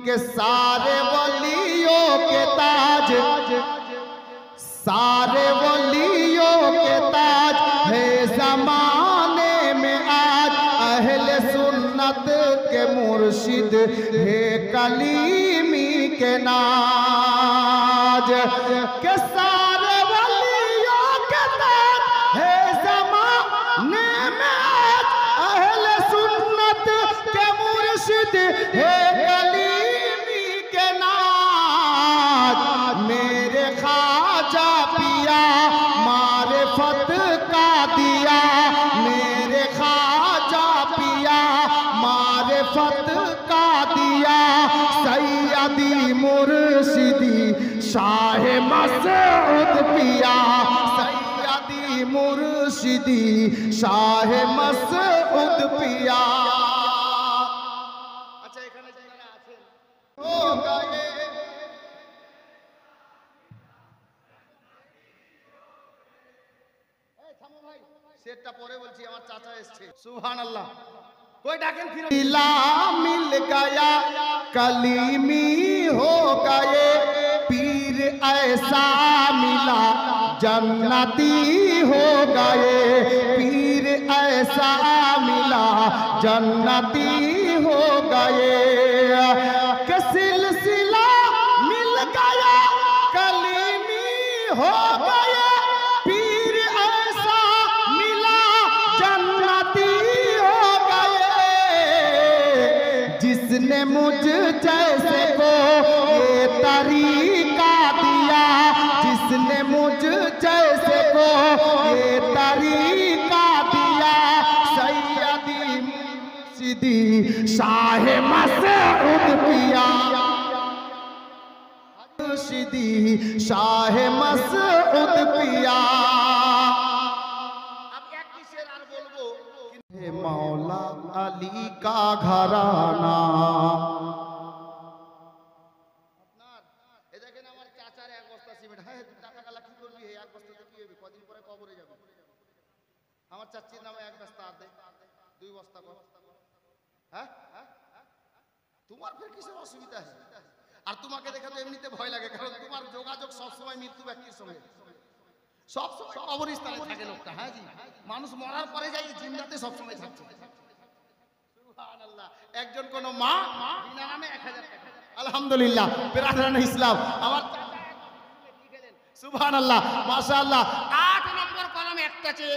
के सारे वलियों के ताज, सारे वलियों के ताज है जमाने में आज। अहले सुन्नत के मुर्शिद है कलीमी के नाज। के सारे वलियों के ताज है जमाने में आज। अहले सुन्नत के मुर्शिद है कलीमी के नाज। मेरे ख्वाजा पिया मारिफत का दिया, मेरे ख्वाजा पिया मारिफत का दिया। सैयदी मुर्शिदी शाह मसऊद पिया, सैयदी मुर्शिदी शाह मसऊद पिया। अच्छा এখানে যারা আছেন ও গায়ে सेटটা পরে বলছি আমার চাচা এসেছে। সুবহানাল্লাহ कोई डाकें फिर। मिला मिल गया कलीमी हो गए, पीर ऐसा मिला जन्नती हो गए, पीर ऐसा मिला जन्नती हो गए। के सिलसिला मिल गया कलीमी हो गए, पीर ऐसा मिला जन्नती हो गए। जिसने मुझ जैसे को ये तरीका दिया, जिसने मुझ जैसे को ये तरीका दिया। सैयदी मुर्शिदी शाह मसऊद पिया, मुर्शिदी शाह मसऊद पिया। मौला अली का घराना। আপনার এই দেখেন আমার চাচার এক বস্তা সিমেন্ট। হ্যাঁ টাকা কালা কি করবি? এই এক বস্তাতে কি হবে? কদিন পরে কবরে যাবে। আমার চাচির নামে এক বস্তা আর দে, দুই বস্তা কর। হ্যাঁ তোমার ফের কিসের অসুবিধা আছে? আর তোমাকে দেখে তো এমনিতে ভয় লাগে, কারণ তোমার যোগাযোগ সব সময় মৃত্যু ব্যক্তির সঙ্গে, সব সময় কবরস্থানে থাকে লোকটা। হ্যাঁ জি, মানুষ মরার পরে যাই, জিন্দাতে সব সময় থাকছে। সুবহানাল্লাহ। একজন কোন মা বিনা নামে 1000 টাকা, আলহামদুলিল্লাহ বিরাদরান ইসলাম আমার চাচা লিখে দেন। সুবহানাল্লাহ মাশাআল্লাহ। 8 নম্বর কলমে একটা চেয়ে